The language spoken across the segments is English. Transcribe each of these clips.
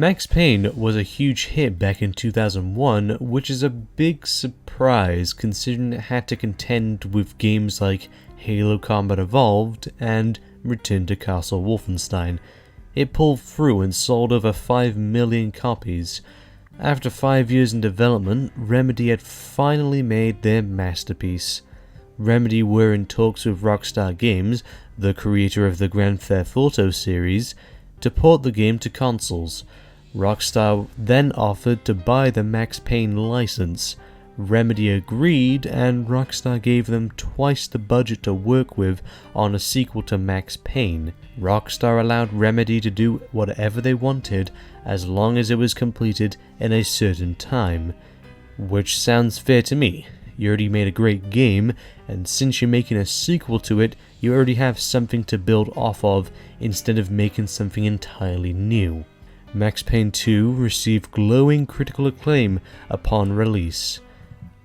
Max Payne was a huge hit back in 2001, which is a big surprise considering it had to contend with games like Halo Combat Evolved and Return to Castle Wolfenstein. It pulled through and sold over 5 million copies. After 5 years in development, Remedy had finally made their masterpiece. Remedy were in talks with Rockstar Games, the creator of the Grand Theft Auto series, to port the game to consoles. Rockstar then offered to buy the Max Payne license. Remedy agreed, and Rockstar gave them twice the budget to work with on a sequel to Max Payne. Rockstar allowed Remedy to do whatever they wanted as long as it was completed in a certain time. Which sounds fair to me. You already made a great game, and since you're making a sequel to it, you already have something to build off of instead of making something entirely new. Max Payne 2 received glowing critical acclaim upon release.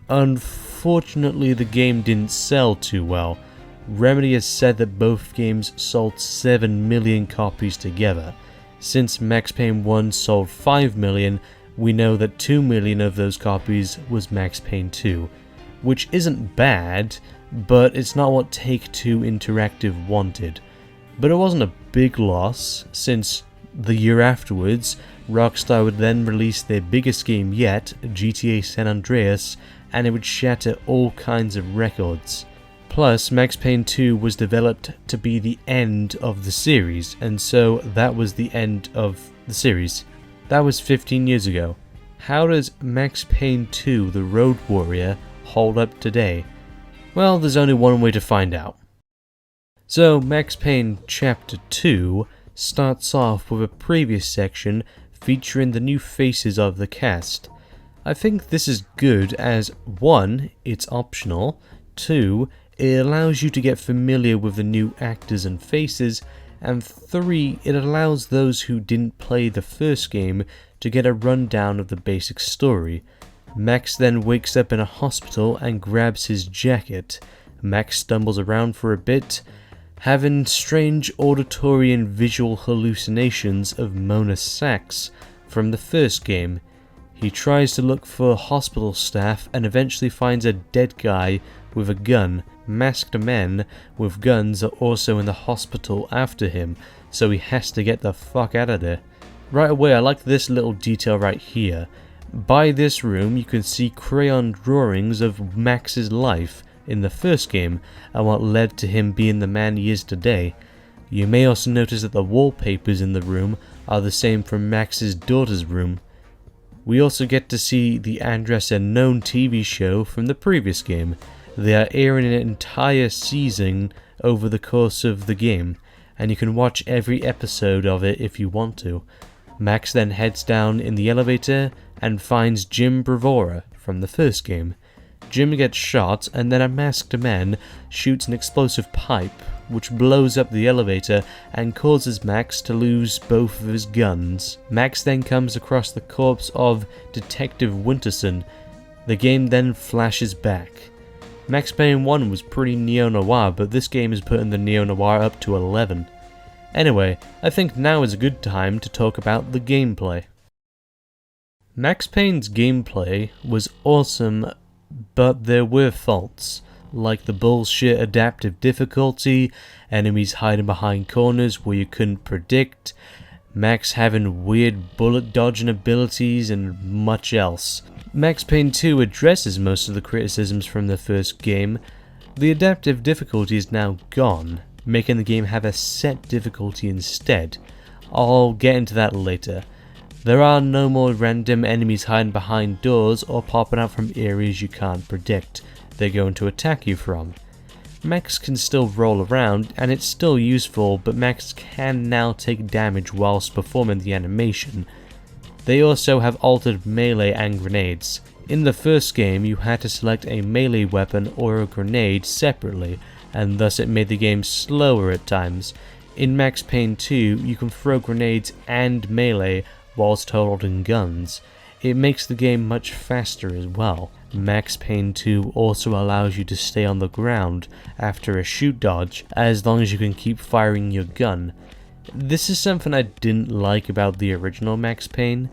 Unfortunately, the game didn't sell too well. Remedy has said that both games sold 7 million copies together. Since Max Payne 1 sold 5 million, we know that 2 million of those copies was Max Payne 2. Which isn't bad, but it's not what Take-Two Interactive wanted. But it wasn't a big loss, since the year afterwards, Rockstar would then release their biggest game yet, GTA San Andreas, and it would shatter all kinds of records. Plus, Max Payne 2 was developed to be the end of the series, and so that was the end of the series. That was 15 years ago. How does Max Payne 2 The Road Warrior hold up today? Well, there's only one way to find out. So, Max Payne Chapter 2 starts off with a previous section featuring the new faces of the cast. I think this is good as 1. It's optional, 2. It allows you to get familiar with the new actors and faces, and 3. It allows those who didn't play the first game to get a rundown of the basic story. Max then wakes up in a hospital and grabs his jacket. Max stumbles around for a bit, having strange auditory and visual hallucinations of Mona Sachs from the first game. He tries to look for hospital staff and eventually finds a dead guy with a gun. Masked men with guns are also in the hospital after him, so he has to get the fuck out of there. Right away, I like this little detail right here. By this room, you can see crayon drawings of Max's life in the first game and what led to him being the man he is today. You may also notice that the wallpapers in the room are the same from Max's daughter's room. We also get to see the Andress Unknown TV show from the previous game. They are airing an entire season over the course of the game, and you can watch every episode of it if you want to. Max then heads down in the elevator and finds Jim Bravura from the first game. Jim gets shot, and then a masked man shoots an explosive pipe, which blows up the elevator and causes Max to lose both of his guns. Max then comes across the corpse of Detective Winterson. The game then flashes back. Max Payne 1 was pretty neo-noir, but this game is putting the neo-noir up to 11. Anyway, I think now is a good time to talk about the gameplay. Max Payne's gameplay was awesome, but there were faults, like the bullshit adaptive difficulty, enemies hiding behind corners where you couldn't predict, Max having weird bullet dodging abilities, and much else. Max Payne 2 addresses most of the criticisms from the first game. The adaptive difficulty is now gone, making the game have a set difficulty instead. I'll get into that later. There are no more random enemies hiding behind doors or popping out from areas you can't predict they're going to attack you from. Max can still roll around, and it's still useful, but Max can now take damage whilst performing the animation. They also have altered melee and grenades. In the first game, you had to select a melee weapon or a grenade separately, and thus it made the game slower at times. In Max Payne 2, you can throw grenades and melee whilst holding guns. It makes the game much faster as well. Max Payne 2 also allows you to stay on the ground after a shoot dodge, as long as you can keep firing your gun. This is something I didn't like about the original Max Payne,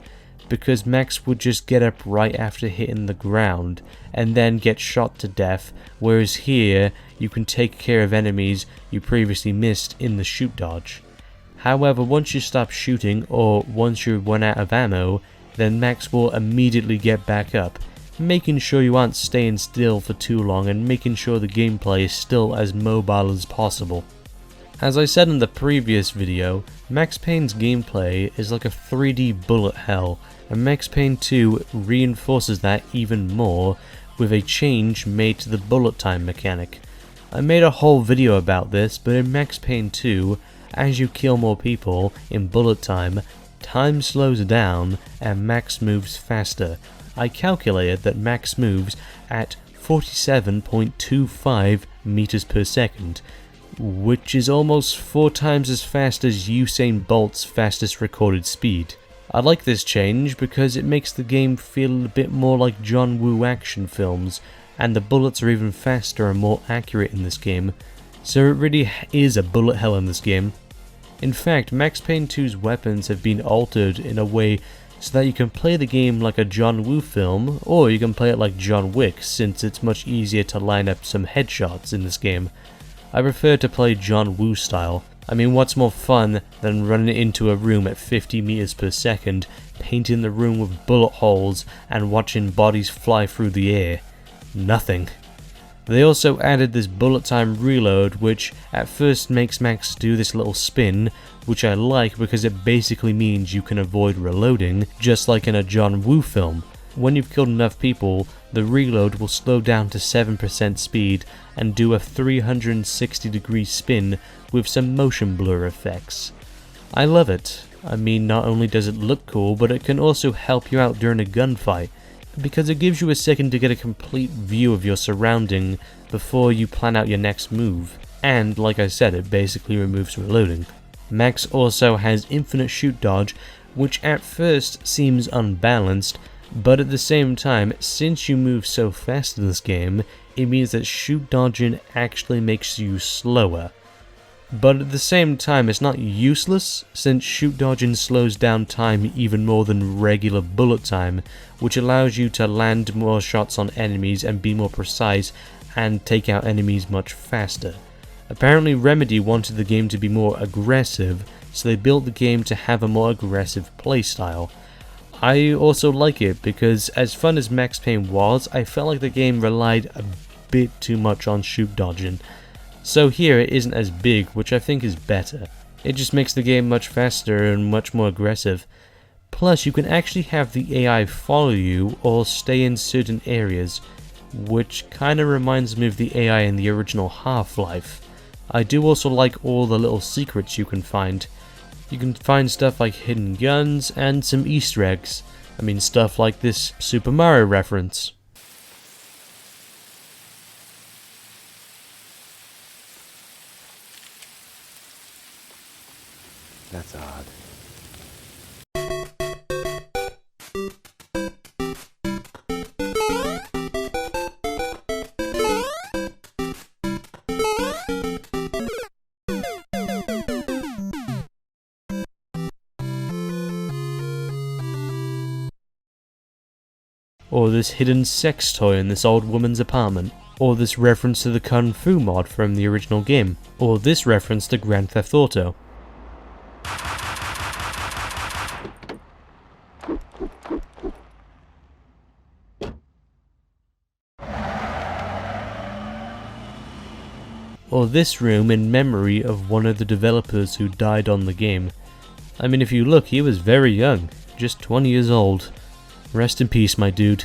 because Max would just get up right after hitting the ground and then get shot to death, whereas here you can take care of enemies you previously missed in the shoot dodge. However, once you stop shooting or once you run out of ammo, then Max will immediately get back up, making sure you aren't staying still for too long and making sure the gameplay is still as mobile as possible. As I said in the previous video, Max Payne's gameplay is like a 3D bullet hell, and Max Payne 2 reinforces that even more with a change made to the bullet time mechanic. I made a whole video about this, but in Max Payne 2, as you kill more people in bullet time, time slows down and Max moves faster. I calculated that Max moves at 47.25 meters per second, which is almost 4 times as fast as Usain Bolt's fastest recorded speed. I like this change because it makes the game feel a bit more like John Woo action films, and the bullets are even faster and more accurate in this game, so it really is a bullet hell in this game. In fact, Max Payne 2's weapons have been altered in a way so that you can play the game like a John Woo film, or you can play it like John Wick, since it's much easier to line up some headshots in this game. I prefer to play John Woo style. I mean, what's more fun than running into a room at 50 meters per second, painting the room with bullet holes, and watching bodies fly through the air? Nothing. They also added this bullet time reload, which at first makes Max do this little spin, which I like because it basically means you can avoid reloading, just like in a John Woo film. When you've killed enough people, the reload will slow down to 7% speed and do a 360-degree spin with some motion blur effects. I love it. I mean, not only does it look cool, but it can also help you out during a gunfight, because it gives you a second to get a complete view of your surrounding before you plan out your next move, and like I said, it basically removes reloading. Max also has infinite shoot dodge, which at first seems unbalanced, but at the same time, since you move so fast in this game, it means that shoot dodging actually makes you slower. But at the same time, it's not useless, since shoot dodging slows down time even more than regular bullet time, which allows you to land more shots on enemies and be more precise and take out enemies much faster. Apparently Remedy wanted the game to be more aggressive, so they built the game to have a more aggressive playstyle. I also like it because, as fun as Max Payne was, I felt like the game relied a bit too much on shoot dodging. So here it isn't as big, which I think is better. It just makes the game much faster and much more aggressive. Plus, you can actually have the AI follow you or stay in certain areas, which kinda reminds me of the AI in the original Half-Life. I do also like all the little secrets you can find. You can find stuff like hidden guns and some Easter eggs. I mean, stuff like this Super Mario reference. That's odd. Or this hidden sex toy in this old woman's apartment. Or this reference to the Kung Fu mod from the original game. Or this reference to Grand Theft Auto. Or this room in memory of one of the developers who died on the game. I mean, if you look, he was very young, just 20 years old. Rest in peace, my dude.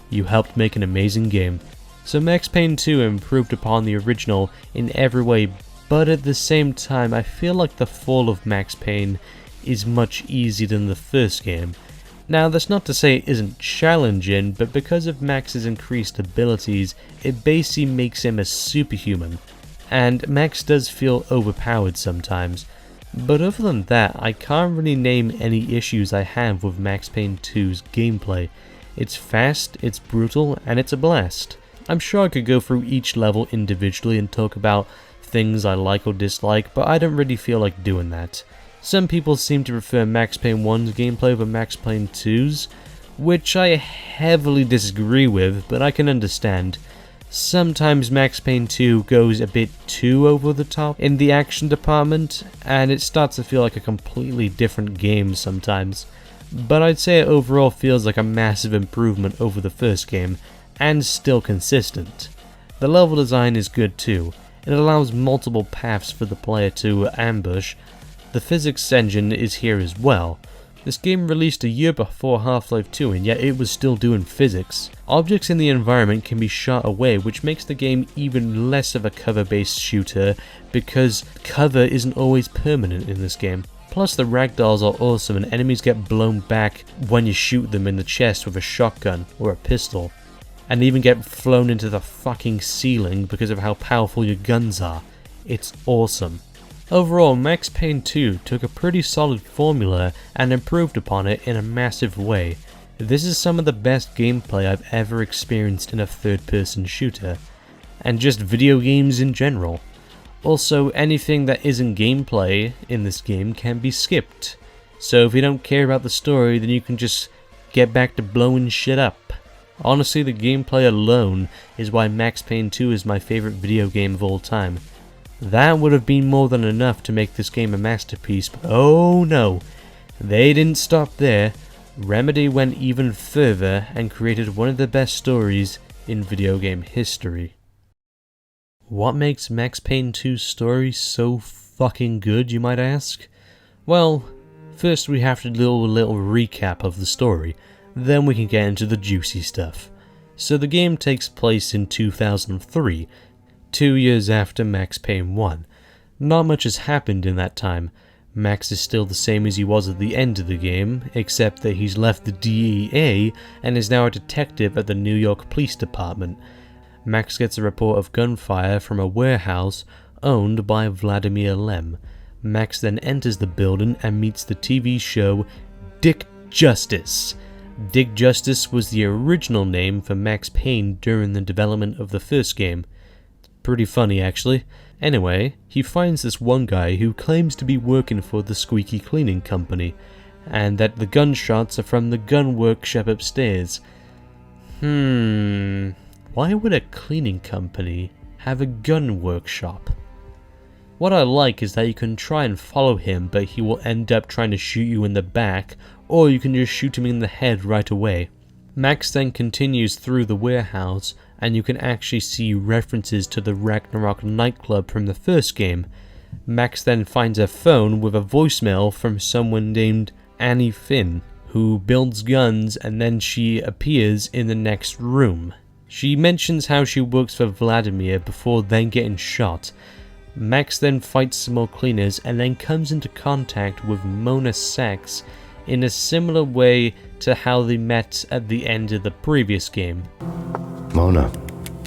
You helped make an amazing game. So Max Payne 2 improved upon the original in every way, but at the same time, I feel like the Fall of Max Payne is much easier than the first game. Now, that's not to say it isn't challenging, but because of Max's increased abilities, it basically makes him a superhuman. And Max does feel overpowered sometimes. But other than that, I can't really name any issues I have with Max Payne 2's gameplay. It's fast, it's brutal, and it's a blast. I'm sure I could go through each level individually and talk about things I like or dislike, but I don't really feel like doing that. Some people seem to prefer Max Payne 1's gameplay over Max Payne 2's, which I heavily disagree with, but I can understand. Sometimes Max Payne 2 goes a bit too over the top in the action department, and it starts to feel like a completely different game sometimes. But I'd say it overall feels like a massive improvement over the first game, and still consistent. The level design is good too. It allows multiple paths for the player to ambush. The physics engine is here as well. This game released a year before Half-Life 2 and yet it was still doing physics. Objects in the environment can be shot away, which makes the game even less of a cover-based shooter because cover isn't always permanent in this game. Plus the ragdolls are awesome and enemies get blown back when you shoot them in the chest with a shotgun or a pistol. And even get flown into the fucking ceiling because of how powerful your guns are. It's awesome. Overall, Max Payne 2 took a pretty solid formula and improved upon it in a massive way. This is some of the best gameplay I've ever experienced in a third-person shooter, and just video games in general. Also, anything that isn't gameplay in this game can be skipped. So if you don't care about the story, then you can just get back to blowing shit up. Honestly, the gameplay alone is why Max Payne 2 is my favorite video game of all time. That would have been more than enough to make this game a masterpiece, but oh no, they didn't stop there. Remedy went even further and created one of the best stories in video game history. What makes Max Payne 2's story so fucking good, you might ask? Well, first we have to do a little recap of the story. Then we can get into the juicy stuff. So the game takes place in 2003, 2 years after Max Payne 1. Not much has happened in that time. Max is still the same as he was at the end of the game, except that he's left the DEA and is now a detective at the New York Police Department. Max gets a report of gunfire from a warehouse owned by Vladimir Lem. Max then enters the building and meets the TV show Dick Justice. Dick Justice was the original name for Max Payne during the development of the first game. It's pretty funny actually. Anyway, he finds this one guy who claims to be working for the Squeaky Cleaning Company, and that the gunshots are from the gun workshop upstairs. Why would a cleaning company have a gun workshop? What I like is that you can try and follow him, but he will end up trying to shoot you in the back, or you can just shoot him in the head right away. Max then continues through the warehouse, and you can actually see references to the Ragnarok nightclub from the first game. Max then finds a phone with a voicemail from someone named Annie Finn, who builds guns, and then she appears in the next room. She mentions how she works for Vladimir before then getting shot. Max then fights some more cleaners and then comes into contact with Mona Sachs in a similar way to how they met at the end of the previous game. Mona,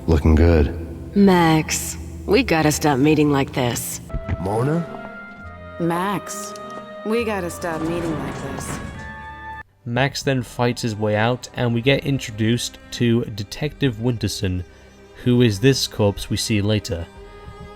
looking good. Max, we gotta stop meeting like this. Mona? Max, we gotta stop meeting like this. Max then fights his way out and we get introduced to Detective Winterson, who is this corpse we see later.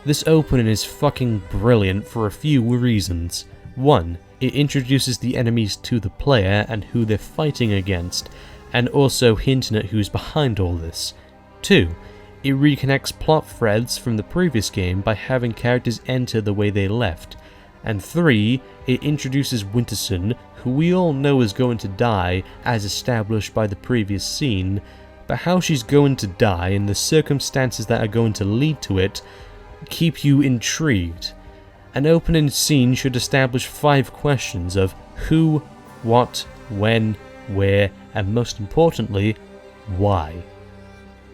This opening is fucking brilliant for a few reasons. 1. It introduces the enemies to the player and who they're fighting against, and also hinting at who's behind all this. 2. It reconnects plot threads from the previous game by having characters enter the way they left. And 3. It introduces Winterson, who we all know is going to die as established by the previous scene, but how she's going to die and the circumstances that are going to lead to it keep you intrigued. An opening scene should establish 5 questions of who, what, when, where, and most importantly, why.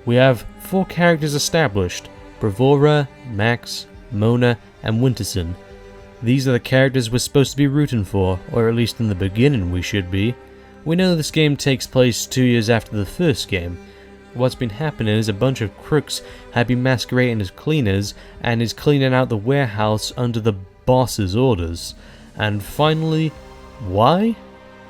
We have 4 characters established: Bravura, Max, Mona, and Winterson. These are the characters we're supposed to be rooting for, or at least in the beginning we should be. We know this game takes place 2 years after the first game. What's been happening is a bunch of crooks have been masquerading as cleaners and is cleaning out the warehouse under the boss's orders. And finally, why?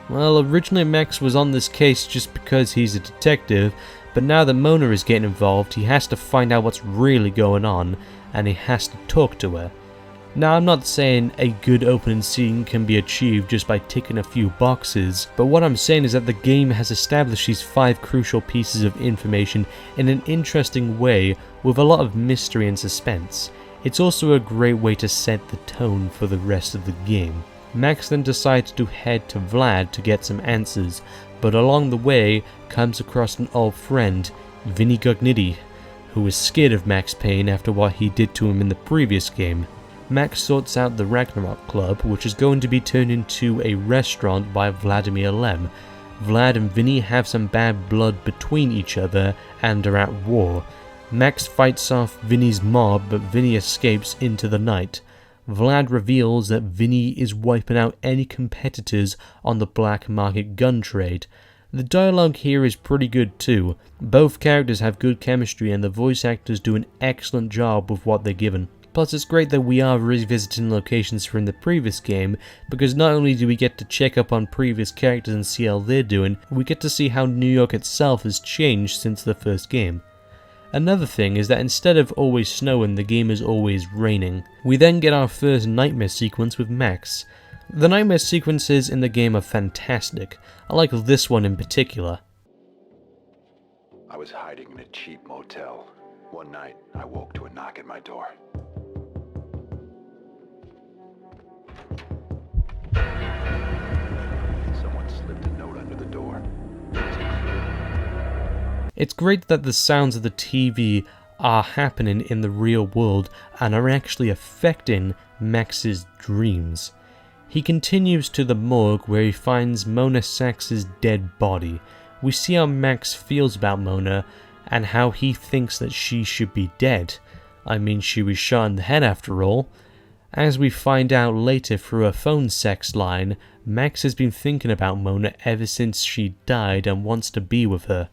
Well, originally Max was on this case just because he's a detective, but now that Mona is getting involved, he has to find out what's really going on, and he has to talk to her. Now, I'm not saying a good opening scene can be achieved just by ticking a few boxes, but what I'm saying is that the game has established these 5 crucial pieces of information in an interesting way with a lot of mystery and suspense. It's also a great way to set the tone for the rest of the game. Max then decides to head to Vlad to get some answers, but along the way comes across an old friend, Vinny Gognitti, who is scared of Max Payne after what he did to him in the previous game. Max sorts out the Ragnarok Club, which is going to be turned into a restaurant by Vladimir Lem. Vlad and Vinny have some bad blood between each other and are at war. Max fights off Vinny's mob, but Vinny escapes into the night. Vlad reveals that Vinny is wiping out any competitors on the black market gun trade. The dialogue here is pretty good too. Both characters have good chemistry and the voice actors do an excellent job with what they're given. Plus, it's great that we are revisiting locations from the previous game, because not only do we get to check up on previous characters and see how they're doing, we get to see how New York itself has changed since the first game. Another thing is that instead of always snowing, the game is always raining. We then get our first nightmare sequence with Max. The nightmare sequences in the game are fantastic. I like this one in particular. I was hiding in a cheap motel. One night, I woke to a knock at my door. Someone slipped a note under the door. It's great that the sounds of the TV are happening in the real world and are actually affecting Max's dreams. He continues to the morgue where he finds Mona Sax's dead body. We see how Max feels about Mona and how he thinks that she should be dead. I mean, she was shot in the head after all. As we find out later through a phone sex line, Max has been thinking about Mona ever since she died and wants to be with her.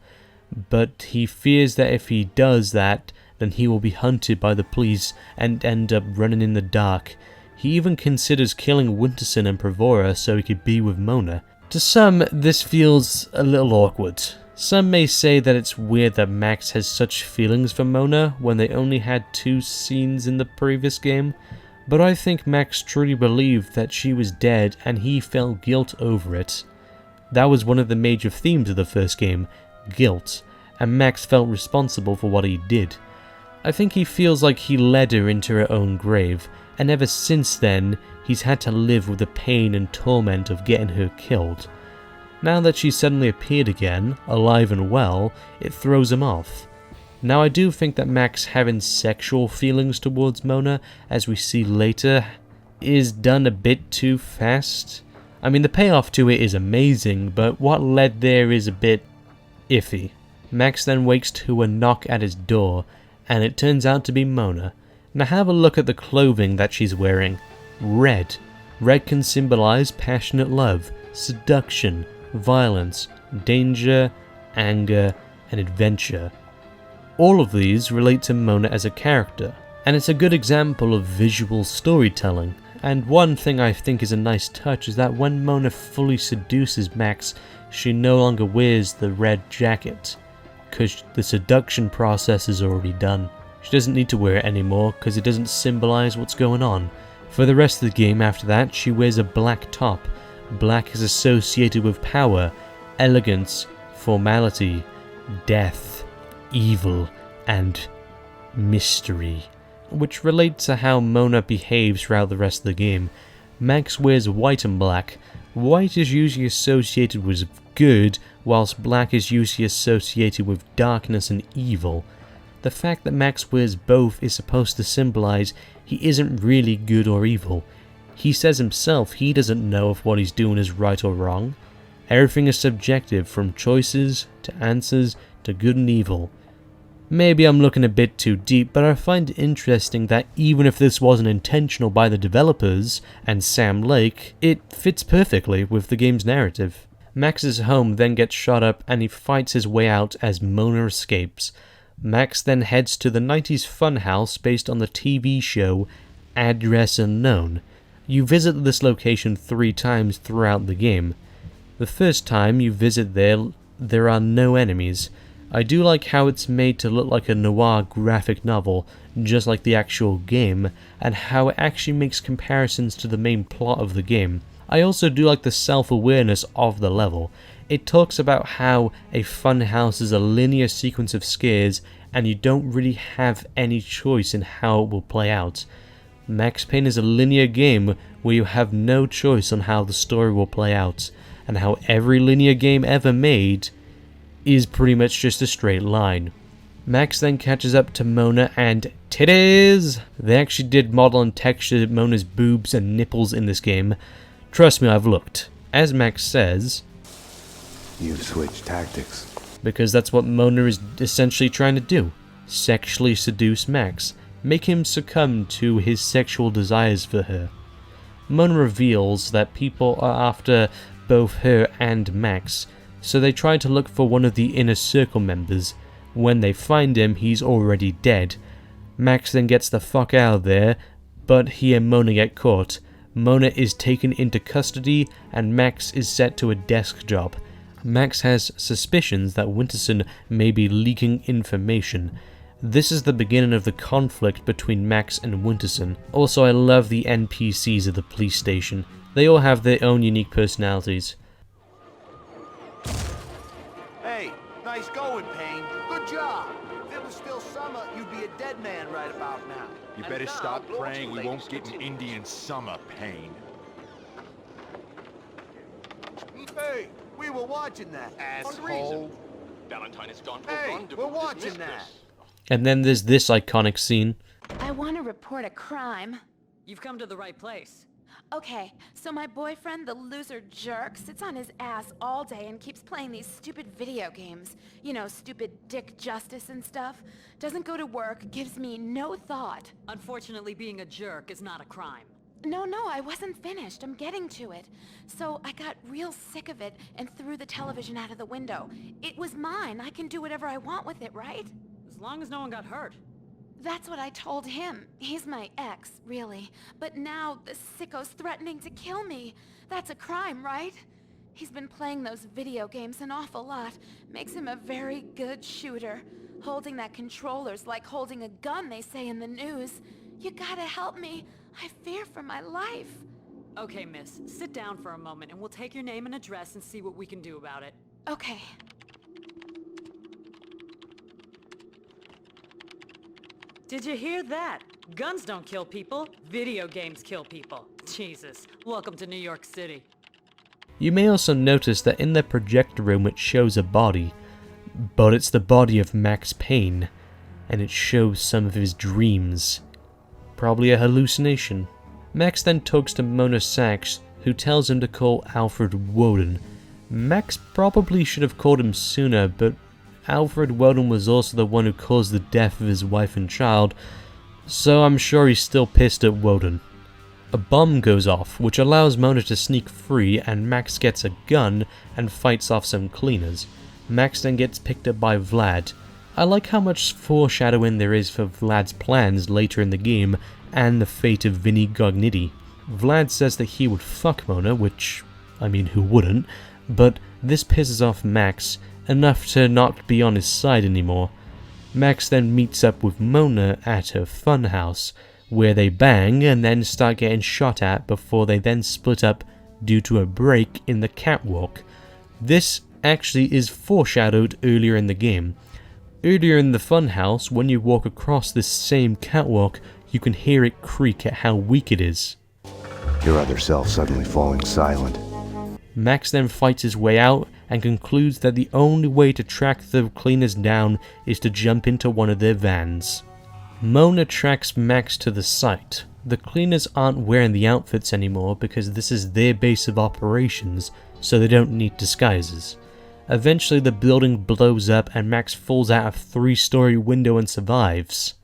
But he fears that if he does that, then he will be hunted by the police and end up running in the dark. He even considers killing Winterson and Provora so he could be with Mona. To some, this feels a little awkward. Some may say that it's weird that Max has such feelings for Mona when they only had 2 scenes in the previous game, but I think Max truly believed that she was dead and he felt guilt over it. That was one of the major themes of the first game, guilt, and Max felt responsible for what he did. I think he feels like he led her into her own grave, and ever since then, he's had to live with the pain and torment of getting her killed. Now that she suddenly appeared again, alive and well, it throws him off. Now I do think that Max having sexual feelings towards Mona, as we see later, is done a bit too fast. I mean, the payoff to it is amazing, but what led there is a bit iffy. Max then wakes to a knock at his door, and it turns out to be Mona. Now have a look at the clothing that she's wearing. Red. Red can symbolize passionate love, seduction, violence, danger, anger, and adventure. All of these relate to Mona as a character, and it's a good example of visual storytelling. And one thing I think is a nice touch is that when Mona fully seduces Max, she no longer wears the red jacket, because the seduction process is already done. She doesn't need to wear it anymore because it doesn't symbolize what's going on. For the rest of the game after that, she wears a black top. Black is associated with power, elegance, formality, death, evil, and mystery, which relates to how Mona behaves throughout the rest of the game. Max wears white and black. White is usually associated with good, whilst black is usually associated with darkness and evil. The fact that Max wears both is supposed to symbolize he isn't really good or evil. He says himself he doesn't know if what he's doing is right or wrong. Everything is subjective, from choices to answers to good and evil. Maybe I'm looking a bit too deep, but I find it interesting that even if this wasn't intentional by the developers and Sam Lake, it fits perfectly with the game's narrative. Max's home then gets shot up and he fights his way out as Mona escapes. Max then heads to the 90s funhouse based on the TV show Address Unknown. You visit this location 3 times throughout the game. The first time you visit there are no enemies. I do like how it's made to look like a noir graphic novel, just like the actual game, and how it actually makes comparisons to the main plot of the game. I also do like the self-awareness of the level. It talks about how a funhouse is a linear sequence of scares, and you don't really have any choice in how it will play out. Max Payne is a linear game where you have no choice on how the story will play out, and how every linear game ever made is pretty much just a straight line. Max then catches up to Mona and titties! They actually did model and texture Mona's boobs and nipples in this game. Trust me, I've looked. As Max says, You've switched tactics. because that's what Mona is essentially trying to do. Sexually seduce Max, make him succumb to his sexual desires for her. Mona reveals that people are after both her and Max, so they try to look for one of the inner circle members. When they find him, he's already dead. Max then gets the fuck out of there, but he and Mona get caught. Mona is taken into custody, and Max is set to a desk job. Max has suspicions that Winterson may be leaking information. This is the beginning of the conflict between Max and Winterson. Also, I love the NPCs of the police station. They all have their own unique personalities. Hey, nice going, Payne. Good job. If it was still summer, you'd be a dead man right about now. You better stop praying we won't get an Indian summer, Payne. Hey, we were watching that. Asshole. Valentine has gone to Hey, a rendezvous we're with watching Mistress. that. And then there's this iconic scene. I want to report a crime. You've come to the right place. Okay, so my boyfriend, the loser jerk, sits on his ass all day and keeps playing these stupid video games. You know, stupid Dick Justice and stuff. Doesn't go to work, gives me no thought. Unfortunately, being a jerk is not a crime. No, I wasn't finished. I'm getting to it. So I got real sick of it and threw the television out of the window. It was mine. I can do whatever I want with it, right? As long as no one got hurt. That's what I told him. He's my ex, really. But now the sicko's threatening to kill me. That's a crime, right? He's been playing those video games an awful lot. Makes him a very good shooter. Holding that controller's like holding a gun, they say in the news. You gotta help me. I fear for my life. Okay, miss. Sit down for a moment and we'll take your name and address and see what we can do about it. Okay. Did you hear that? Guns don't kill people. Video games kill people. Jesus. Welcome to New York City. You may also notice that in the projector room it shows a body, but it's the body of Max Payne, and it shows some of his dreams. Probably a hallucination. Max then talks to Mona Sachs, who tells him to call Alfred Woden. Max probably should have called him sooner, but Alfred Woden was also the one who caused the death of his wife and child, so I'm sure he's still pissed at Woden. A bomb goes off, which allows Mona to sneak free, and Max gets a gun and fights off some cleaners. Max then gets picked up by Vlad. I like how much foreshadowing there is for Vlad's plans later in the game and the fate of Vinny Gognitti. Vlad says that he would fuck Mona, which, I mean, who wouldn't, but this pisses off Max enough to not be on his side anymore. Max then meets up with Mona at her funhouse, where they bang and then start getting shot at before they then split up due to a break in the catwalk. This actually is foreshadowed earlier in the game. Earlier in the funhouse, when you walk across this same catwalk, you can hear it creak at how weak it is. Your other self suddenly falling silent. Max then fights his way out and concludes that the only way to track the cleaners down is to jump into one of their vans. Mona tracks Max to the site. The cleaners aren't wearing the outfits anymore because this is their base of operations, so they don't need disguises. Eventually the building blows up and Max falls out a 3-story window and survives.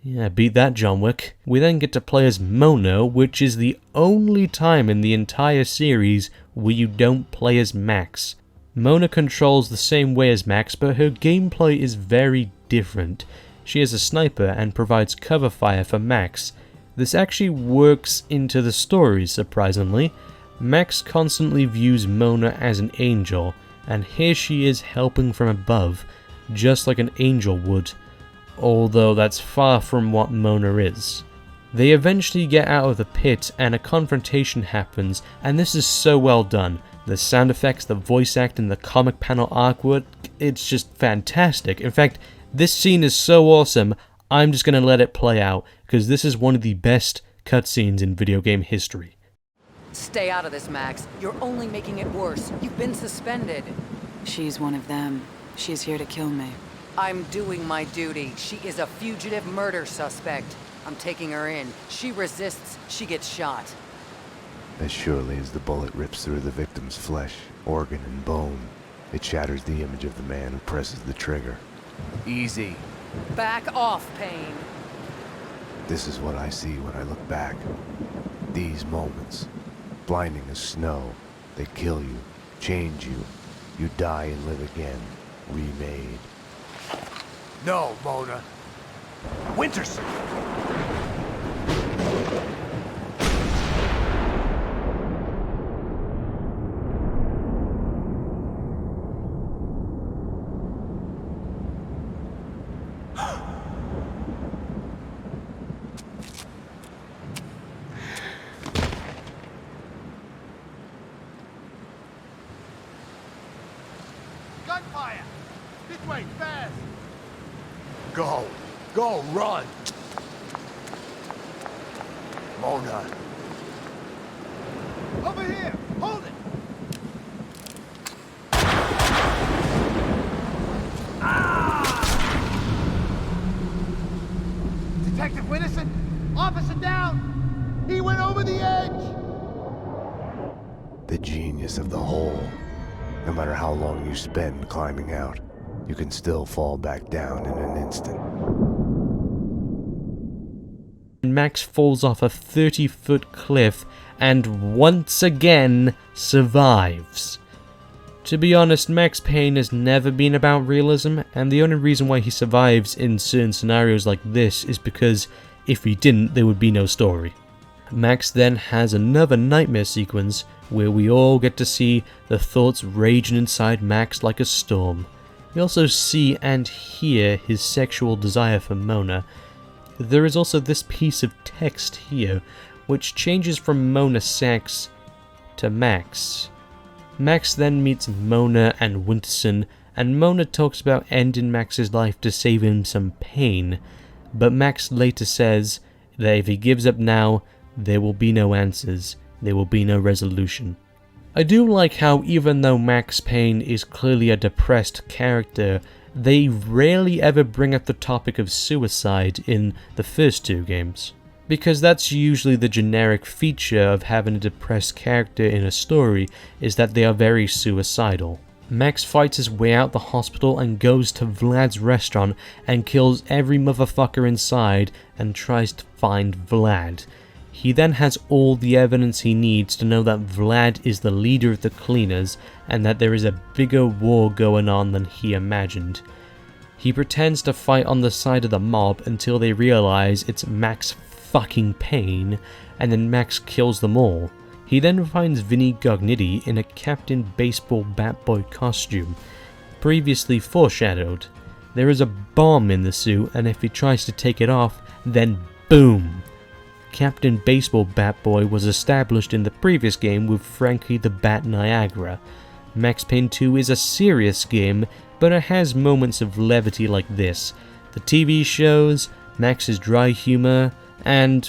Yeah, beat that, John Wick. We then get to play as Mona, which is the only time in the entire series where you don't play as Max. Mona controls the same way as Max, but her gameplay is very different. She is a sniper and provides cover fire for Max. This actually works into the story, surprisingly. Max constantly views Mona as an angel, and here she is helping from above, just like an angel would, although that's far from what Mona is. They eventually get out of the pit and a confrontation happens, and this is so well done. The sound effects, the voice acting, the comic panel artwork, it's just fantastic. In fact, this scene is so awesome, I'm just gonna let it play out, because this is one of the best cutscenes in video game history. Stay out of this, Max. You're only making it worse. You've been suspended. She's one of them. She's here to kill me. I'm doing my duty. She is a fugitive murder suspect. I'm taking her in. She resists, she gets shot. As surely as the bullet rips through the victim's flesh, organ, and bone, it shatters the image of the man who presses the trigger. Easy. Back off, Payne. This is what I see when I look back. These moments. Blinding as snow. They kill you, change you. You die and live again. Remade. No, Mona. Winterson! Gunfire! This way, fast! Go! Go, run! Mona! Over here! Hold it! Detective Winterson! Officer down! He went over the edge! The genius of the hole. No matter how long you spend climbing out, you can still fall back down in an instant. Max falls off a 30-foot cliff and once again survives. To be honest, Max Payne has never been about realism, and the only reason why he survives in certain scenarios like this is because if he didn't, there would be no story. Max then has another nightmare sequence where we all get to see the thoughts raging inside Max like a storm. We also see and hear his sexual desire for Mona. There is also this piece of text here, which changes from Mona sex to Max. Max then meets Mona and Winterson, and Mona talks about ending Max's life to save him some pain, but Max later says that if he gives up now, there will be no answers, there will be no resolution. I do like how even though Max Payne is clearly a depressed character, they rarely ever bring up the topic of suicide in the first two games, because that's usually the generic feature of having a depressed character in a story, is that they are very suicidal. Max fights his way out the hospital and goes to Vlad's restaurant and kills every motherfucker inside and tries to find Vlad. He then has all the evidence he needs to know that Vlad is the leader of the cleaners and that there is a bigger war going on than he imagined. He pretends to fight on the side of the mob until they realize it's Max fucking Payne, and then Max kills them all. He then finds Vinny Gognitti in a Captain Baseball Batboy costume, previously foreshadowed. There is a bomb in the suit, and if he tries to take it off, then boom! Captain Baseball Batboy was established in the previous game with Frankie the Bat Niagara. Max Payne 2 is a serious game, but it has moments of levity like this. The TV shows, Max's dry humor, and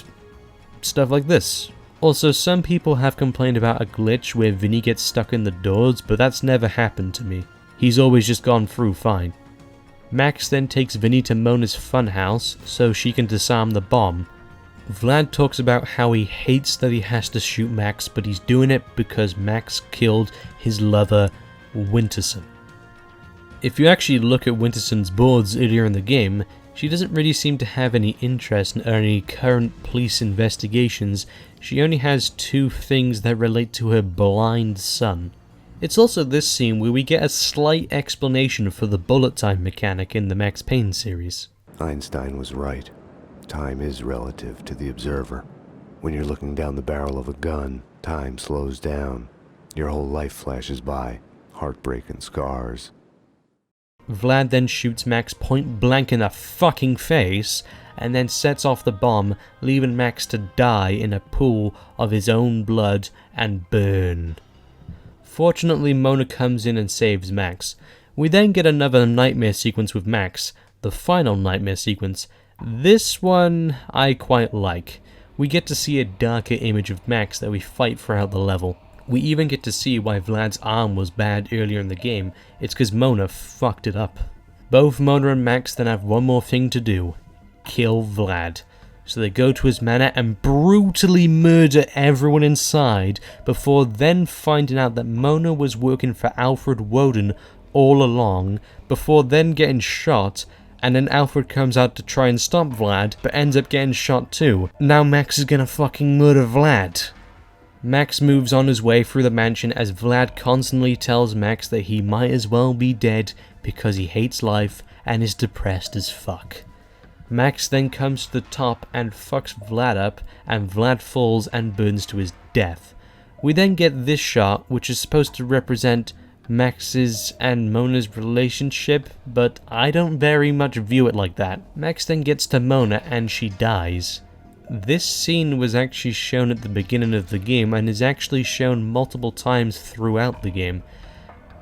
stuff like this. Also, some people have complained about a glitch where Vinny gets stuck in the doors, but that's never happened to me. He's always just gone through fine. Max then takes Vinny to Mona's funhouse so she can disarm the bomb. Vlad talks about how he hates that he has to shoot Max, but he's doing it because Max killed his lover, Winterson. If you actually look at Winterson's boards earlier in the game, she doesn't really seem to have any interest in any current police investigations. She only has two things that relate to her blind son. It's also this scene where we get a slight explanation for the bullet time mechanic in the Max Payne series. Einstein was right. Time is relative to the observer. When you're looking down the barrel of a gun, time slows down. Your whole life flashes by. Heartbreak and scars. Vlad then shoots Max point blank in the fucking face, and then sets off the bomb, leaving Max to die in a pool of his own blood and burn. Fortunately, Mona comes in and saves Max. We then get another nightmare sequence with Max, the final nightmare sequence. This one I quite like. We get to see a darker image of Max that we fight throughout the level. We even get to see why Vlad's arm was bad earlier in the game. It's because Mona fucked it up. Both Mona and Max then have one more thing to do. Kill Vlad. So they go to his manor and brutally murder everyone inside before then finding out that Mona was working for Alfred Woden all along, before then getting shot, and then Alfred comes out to try and stop Vlad, but ends up getting shot too. Now Max is gonna fucking murder Vlad. Max moves on his way through the mansion as Vlad constantly tells Max that he might as well be dead because he hates life and is depressed as fuck. Max then comes to the top and fucks Vlad up, and Vlad falls and burns to his death. We then get this shot, which is supposed to represent Max's and Mona's relationship, but I don't very much view it like that. Max then gets to Mona and she dies. This scene was actually shown at the beginning of the game and is actually shown multiple times throughout the game,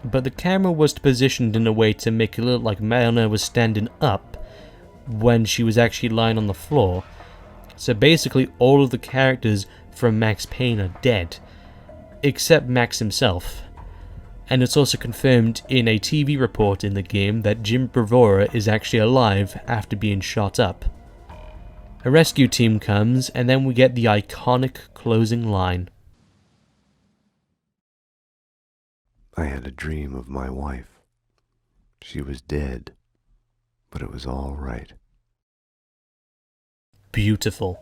but the camera was positioned in a way to make it look like Mona was standing up when she was actually lying on the floor. So basically all of the characters from Max Payne are dead, except Max himself. And it's also confirmed in a TV report in the game that Jim Bravura is actually alive after being shot up. A rescue team comes, and then we get the iconic closing line. I had a dream of my wife. She was dead, but it was all right. Beautiful.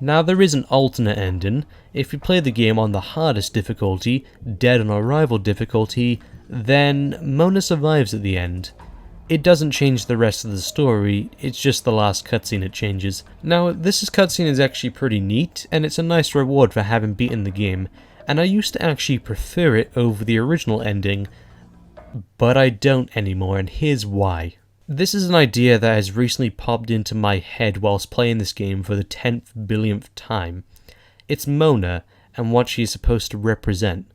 Now there is an alternate ending. If you play the game on the hardest difficulty, Dead on Arrival difficulty, then Mona survives at the end. It doesn't change the rest of the story, it's just the last cutscene it changes. Now this cutscene is actually pretty neat, and it's a nice reward for having beaten the game, and I used to actually prefer it over the original ending, but I don't anymore, and here's why. This is an idea that has recently popped into my head whilst playing this game for the 10th billionth time. It's Mona, and what she is supposed to represent.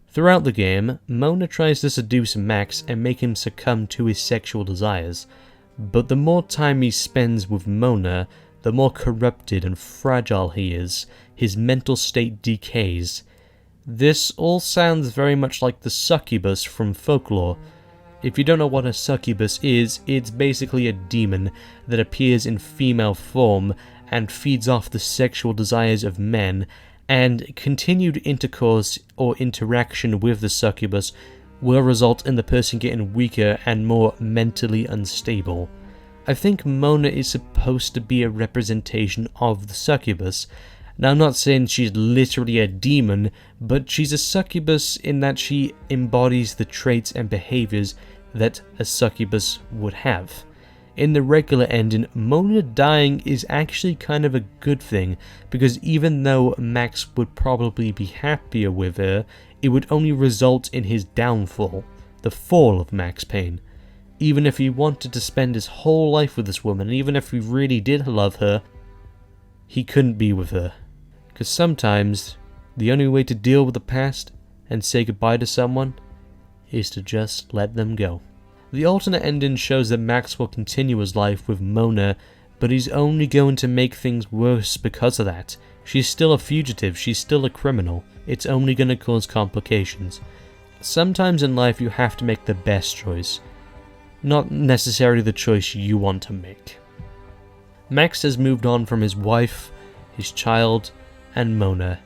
Throughout the game, Mona tries to seduce Max and make him succumb to his sexual desires, but the more time he spends with Mona, the more corrupted and fragile he is, his mental state decays. This all sounds very much like the succubus from folklore. If you don't know what a succubus is, it's basically a demon that appears in female form and feeds off the sexual desires of men, and continued intercourse or interaction with the succubus will result in the person getting weaker and more mentally unstable. I think Mona is supposed to be a representation of the succubus. Now I'm not saying she's literally a demon, but she's a succubus in that she embodies the traits and behaviors that a succubus would have. In the regular ending, Mona dying is actually kind of a good thing, because even though Max would probably be happier with her, it would only result in his downfall, the fall of Max Payne. Even if he wanted to spend his whole life with this woman, even if he really did love her, he couldn't be with her. Because sometimes, the only way to deal with the past and say goodbye to someone is to just let them go. The alternate ending shows that Max will continue his life with Mona, but he's only going to make things worse because of that. She's still a fugitive, she's still a criminal. It's only going to cause complications. Sometimes in life you have to make the best choice, not necessarily the choice you want to make. Max has moved on from his wife, his child, and Mona.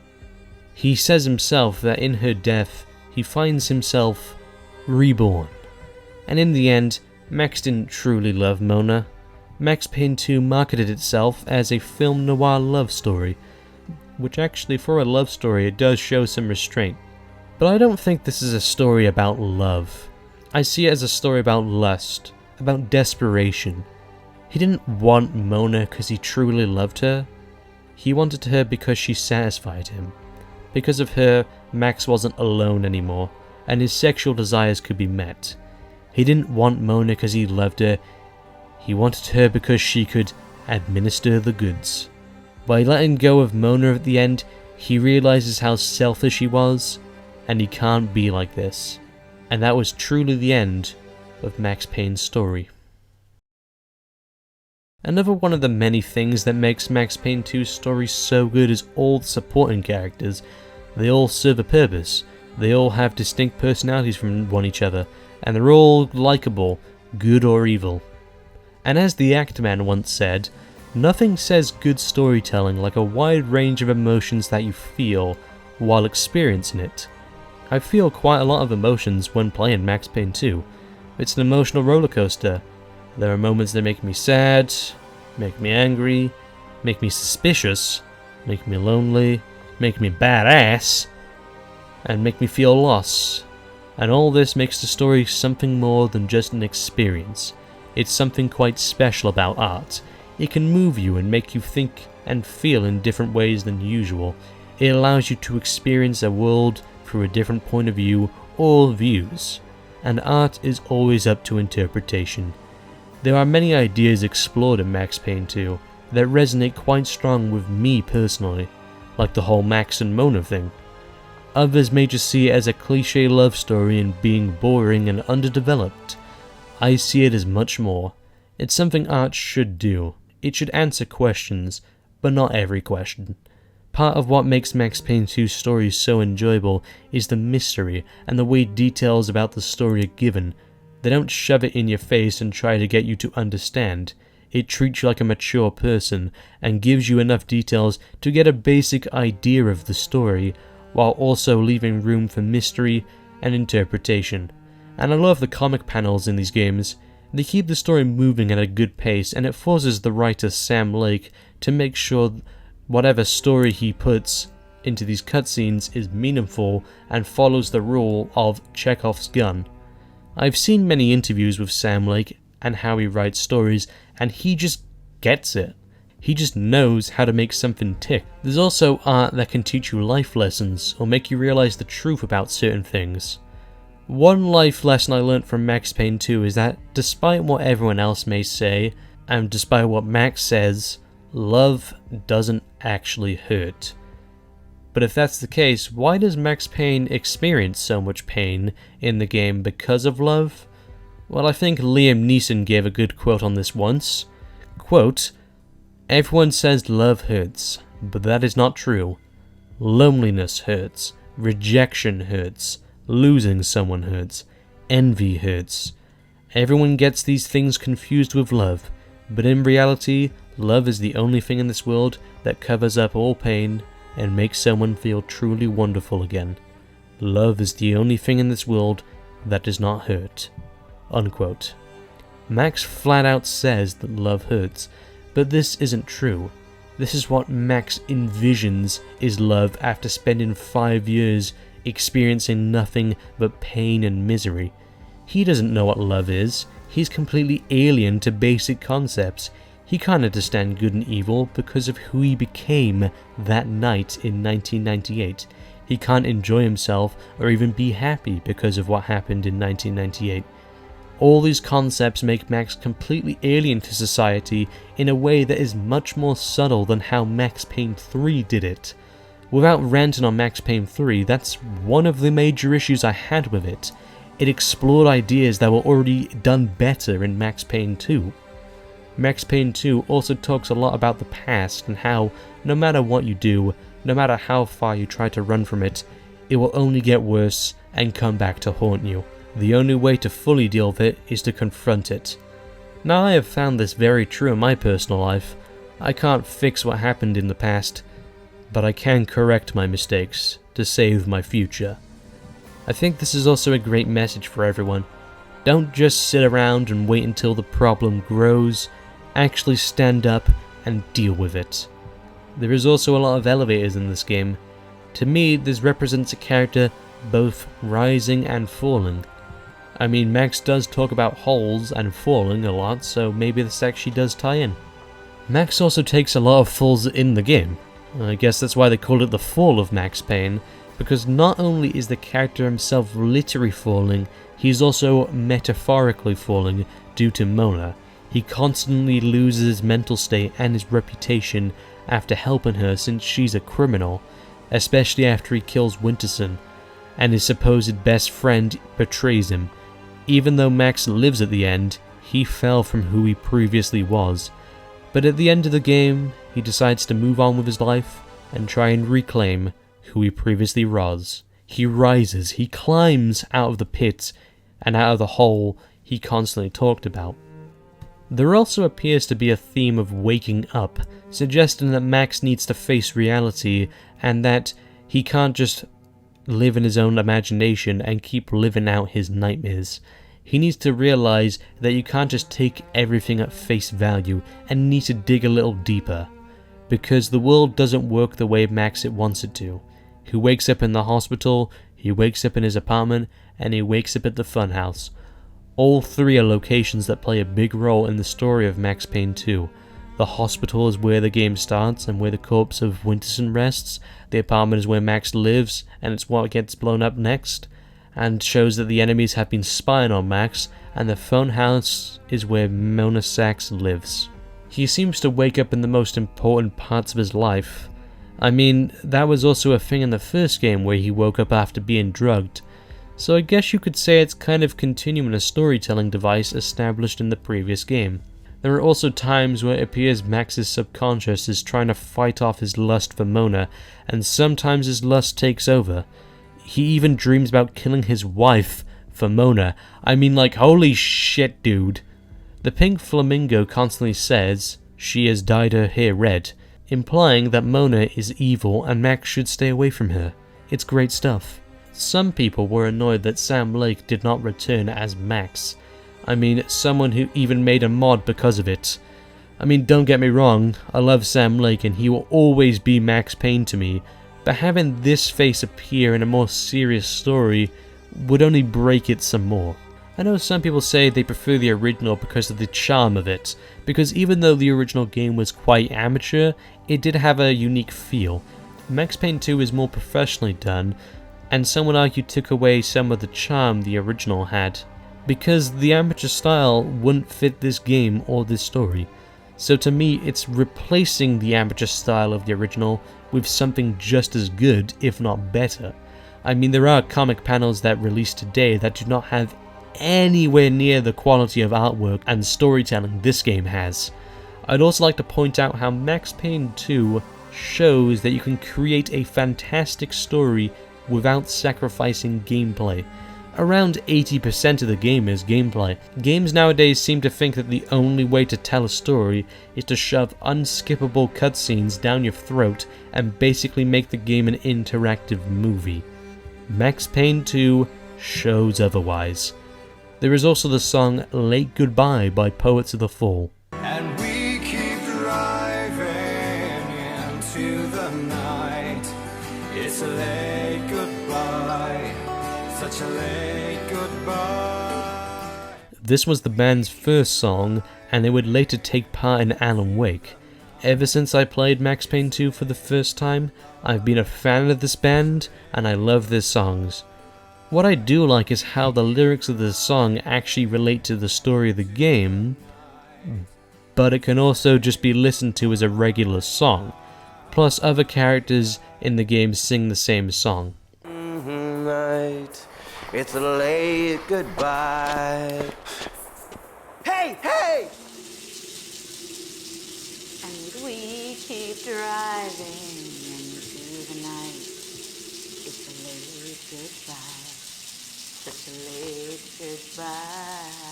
He says himself that in her death, he finds himself reborn. And in the end, Max didn't truly love Mona. Max Payne 2 marketed itself as a film noir love story, which actually for a love story it does show some restraint. But I don't think this is a story about love. I see it as a story about lust, about desperation. He didn't want Mona because he truly loved her. He wanted her because she satisfied him. Because of her, Max wasn't alone anymore, and his sexual desires could be met. He didn't want Mona because he loved her, he wanted her because she could administer the goods. By letting go of Mona at the end, he realizes how selfish he was, and he can't be like this. And that was truly the end of Max Payne's story. Another one of the many things that makes Max Payne 2's story so good is all the supporting characters. They all serve a purpose, they all have distinct personalities from one each other, and they're all likable, good or evil. And as the Actman once said, nothing says good storytelling like a wide range of emotions that you feel while experiencing it. I feel quite a lot of emotions when playing Max Payne 2. It's an emotional roller coaster. There are moments that make me sad, make me angry, make me suspicious, make me lonely, make me badass, and make me feel lost. And all this makes the story something more than just an experience. It's something quite special about art. It can move you and make you think and feel in different ways than usual. It allows you to experience a world through a different point of view or views. And art is always up to interpretation. There are many ideas explored in Max Payne 2 that resonate quite strong with me personally, like the whole Max and Mona thing. Others may just see it as a cliche love story and being boring and underdeveloped. I see it as much more. It's something art should do. It should answer questions, but not every question. Part of what makes Max Payne 2's story so enjoyable is the mystery and the way details about the story are given. They don't shove it in your face and try to get you to understand. It treats you like a mature person and gives you enough details to get a basic idea of the story, while also leaving room for mystery and interpretation. And I love the comic panels in these games. They keep the story moving at a good pace, and it forces the writer Sam Lake to make sure whatever story he puts into these cutscenes is meaningful and follows the rule of Chekhov's gun. I've seen many interviews with Sam Lake and how he writes stories, and he just gets it. He just knows how to make something tick. There's also art that can teach you life lessons or make you realize the truth about certain things. One life lesson I learnt from Max Payne 2 is that despite what everyone else may say, and despite what Max says, love doesn't actually hurt. But if that's the case, why does Max Payne experience so much pain in the game because of love? Well, I think Liam Neeson gave a good quote on this once. Quote, "Everyone says love hurts, but that is not true. Loneliness hurts, rejection hurts, losing someone hurts, envy hurts. Everyone gets these things confused with love, but in reality, love is the only thing in this world that covers up all pain and makes someone feel truly wonderful again. Love is the only thing in this world that does not hurt." Unquote. Max flat out says that love hurts, but this isn't true. This is what Max envisions is love after spending 5 years experiencing nothing but pain and misery. He doesn't know what love is. He's completely alien to basic concepts. He can't understand good and evil because of who he became that night in 1998. He can't enjoy himself or even be happy because of what happened in 1998. All these concepts make Max completely alien to society in a way that is much more subtle than how Max Payne 3 did it. Without ranting on Max Payne 3, that's one of the major issues I had with it. It explored ideas that were already done better in Max Payne 2. Max Payne 2 also talks a lot about the past and how, no matter what you do, no matter how far you try to run from it, it will only get worse and come back to haunt you. The only way to fully deal with it is to confront it. Now, I have found this very true in my personal life. I can't fix what happened in the past, but I can correct my mistakes to save my future. I think this is also a great message for everyone. Don't just sit around and wait until the problem grows. Actually stand up and deal with it. There is also a lot of elevators in this game. To me, this represents a character both rising and falling. I mean, Max does talk about holes and falling a lot, so maybe this actually does tie in. Max also takes a lot of falls in the game. I guess that's why they called it the Fall of Max Payne, because not only is the character himself literally falling, he's also metaphorically falling due to Mona. He constantly loses his mental state and his reputation after helping her since she's a criminal, especially after he kills Winterson, and his supposed best friend betrays him. Even though Max lives at the end, he fell from who he previously was. But at the end of the game, he decides to move on with his life and try and reclaim who he previously was. He rises, he climbs out of the pit and out of the hole he constantly talked about. There also appears to be a theme of waking up, suggesting that Max needs to face reality and that he can't just live in his own imagination and keep living out his nightmares. He needs to realize that you can't just take everything at face value and need to dig a little deeper, because the world doesn't work the way Max it wants it to. He wakes up in the hospital, he wakes up in his apartment, and he wakes up at the funhouse. All three are locations that play a big role in the story of Max Payne 2. The hospital is where the game starts and where the corpse of Winterson rests. The apartment is where Max lives, and it's what gets blown up next, and shows that the enemies have been spying on Max, and the funhouse is where Mona Sachs lives. He seems to wake up in the most important parts of his life. I mean, that was also a thing in the first game where he woke up after being drugged, so I guess you could say it's kind of continuing a storytelling device established in the previous game. There are also times where it appears Max's subconscious is trying to fight off his lust for Mona, and sometimes his lust takes over. He even dreams about killing his wife for Mona. I mean, like, holy shit, dude. The pink flamingo constantly says she has dyed her hair red, implying that Mona is evil and Max should stay away from her. It's great stuff. Some people were annoyed that Sam Lake did not return as Max. I mean, someone who even made a mod because of it. I mean, don't get me wrong, I love Sam Lake and he will always be Max Payne to me, but having this face appear in a more serious story would only break it some more. I know some people say they prefer the original because of the charm of it, because even though the original game was quite amateur, it did have a unique feel. Max Payne 2 is more professionally done, and some would argue took away some of the charm the original had, because the amateur style wouldn't fit this game or this story. So to me, it's replacing the amateur style of the original with something just as good, if not better. I mean, there are comic panels that release today that do not have anywhere near the quality of artwork and storytelling this game has. I'd also like to point out how Max Payne 2 shows that you can create a fantastic story without sacrificing gameplay. Around 80% of the game is gameplay. Games nowadays seem to think that the only way to tell a story is to shove unskippable cutscenes down your throat and basically make the game an interactive movie. Max Payne 2 shows otherwise. There is also the song Late Goodbye by Poets of the Fall. And we keep driving into the night. It's a late goodbye, such a late goodbye. This was the band's first song, and they would later take part in Alan Wake. Ever since I played Max Payne 2 for the first time, I've been a fan of this band, and I love their songs. What I do like is how the lyrics of the song actually relate to the story of the game, but it can also just be listened to as a regular song. Plus, other characters in the game sing the same song. Night, it's a late goodbye. Hey, hey! And we keep driving into the night. It's a late goodbye. Such a late goodbye.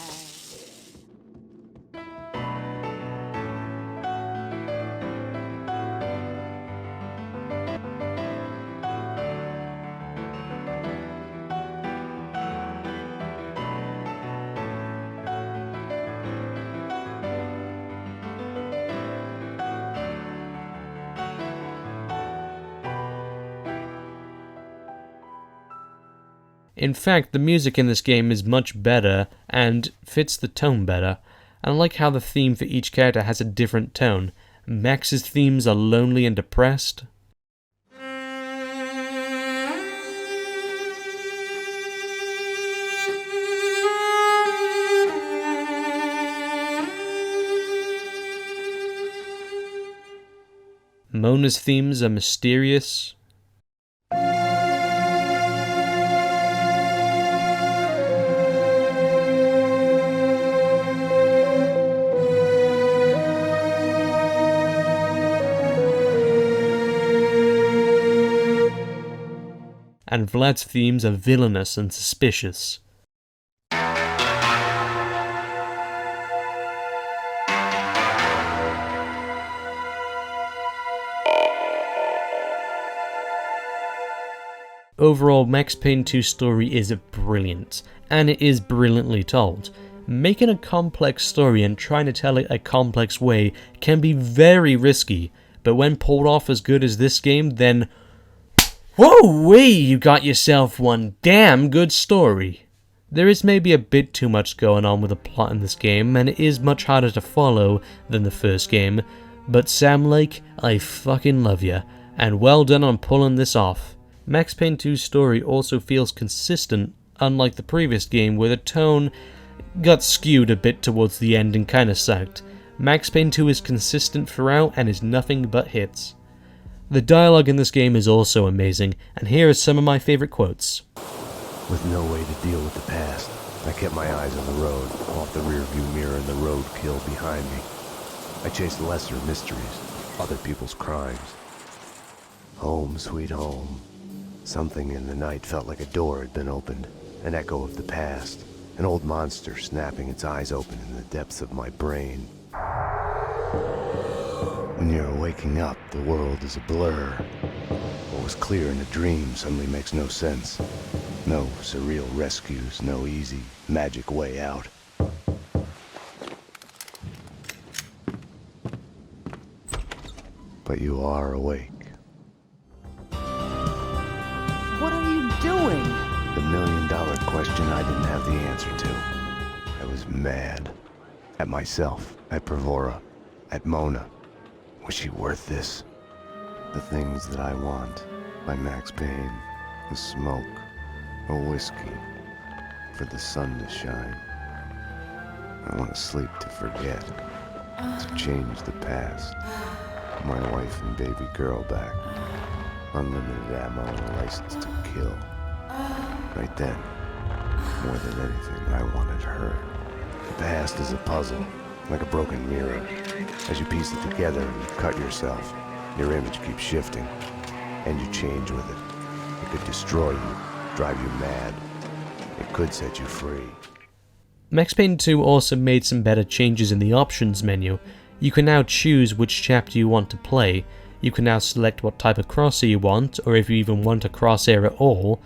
In fact, the music in this game is much better and fits the tone better. And I like how the theme for each character has a different tone. Max's themes are lonely and depressed. Mona's themes are mysterious. And Vlad's themes are villainous and suspicious. Overall, Max Payne 2's story is brilliant, and it is brilliantly told. Making a complex story and trying to tell it a complex way can be very risky, but when pulled off as good as this game, then whoa-wee, you got yourself one damn good story. There is maybe a bit too much going on with the plot in this game, and it is much harder to follow than the first game, but Sam Lake, I fucking love ya, and well done on pulling this off. Max Payne 2's story also feels consistent, unlike the previous game where the tone got skewed a bit towards the end and kinda sucked. Max Payne 2 is consistent throughout and is nothing but hits. The dialogue in this game is also amazing, and here are some of my favourite quotes. With no way to deal with the past, I kept my eyes on the road, off the rearview mirror and the roadkill behind me. I chased lesser mysteries, other people's crimes. Home, sweet home. Something in the night felt like a door had been opened, an echo of the past, an old monster snapping its eyes open in the depths of my brain. When you're waking up, the world is a blur. What was clear in a dream suddenly makes no sense. No surreal rescues, no easy, magic way out. But you are awake. What are you doing? The million-dollar question I didn't have the answer to. I was mad. At myself, at Bravura, at Mona. Was she worth this? The Things That I Want by Max Payne. The smoke, a whiskey, for the sun to shine. I want to sleep to forget, to change the past. My wife and baby girl back. Unlimited ammo and a license to kill. Right then, more than anything, I wanted her. The past is a puzzle, like a broken mirror. As you piece it together and you cut yourself, your image keeps shifting, and you change with it. It could destroy you, drive you mad. It could set you free. Max Payne 2 also made some better changes in the options menu. You can now choose which chapter you want to play. You can now select what type of crosshair you want, or if you even want a crosshair at all,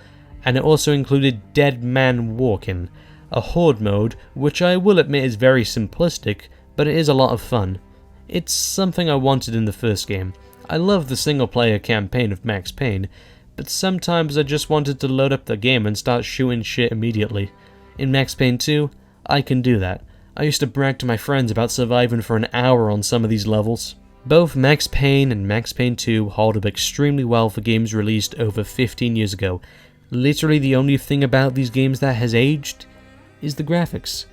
and it also included Dead Man Walking, a horde mode, which I will admit is very simplistic, but it is a lot of fun. It's something I wanted in the first game. I love the single player campaign of Max Payne, but sometimes I just wanted to load up the game and start shooting shit immediately. In Max Payne 2, I can do that. I used to brag to my friends about surviving for an hour on some of these levels. Both Max Payne and Max Payne 2 hold up extremely well for games released over 15 years ago. Literally the only thing about these games that has aged is the graphics.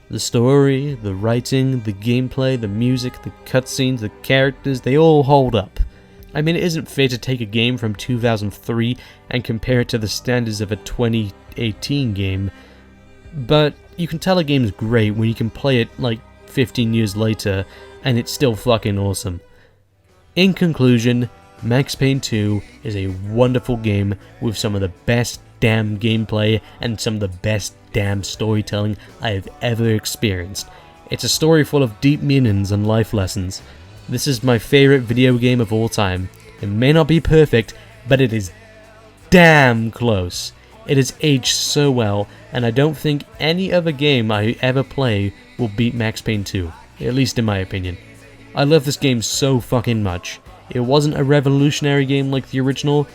The story, the writing, the gameplay, the music, the cutscenes, the characters, they all hold up. I mean, it isn't fair to take a game from 2003 and compare it to the standards of a 2018 game, but you can tell a game's great when you can play it like 15 years later and it's still fucking awesome. In conclusion, Max Payne 2 is a wonderful game with some of the best damn gameplay and some of the best damn storytelling I have ever experienced. It's a story full of deep meanings and life lessons. This is my favorite video game of all time. It may not be perfect, but it is damn close. It has aged so well, and I don't think any other game I ever play will beat Max Payne 2, at least in my opinion. I love this game so fucking much. It wasn't a revolutionary game like the original,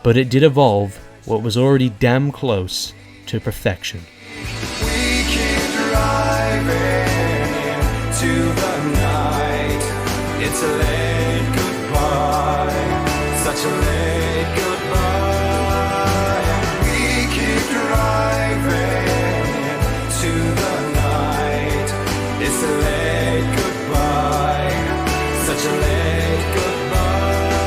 but it did evolve what was already damn close to perfection. We keep driving into the night. It's a late goodbye, such a late goodbye. We keep driving into the night. It's a late goodbye, such a late goodbye.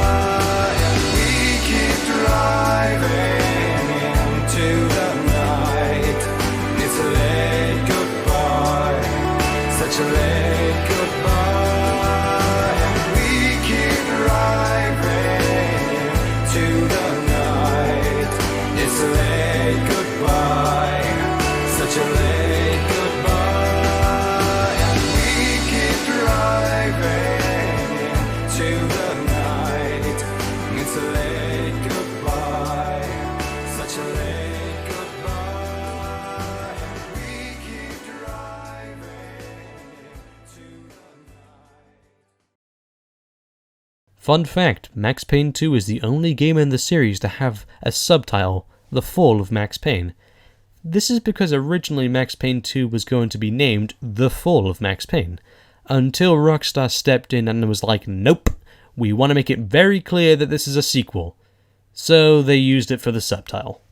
Fun fact, Max Payne 2 is the only game in the series to have a subtitle, The Fall of Max Payne. This is because originally Max Payne 2 was going to be named The Fall of Max Payne, until Rockstar stepped in and was like, nope, we want to make it very clear that this is a sequel. So they used it for the subtitle.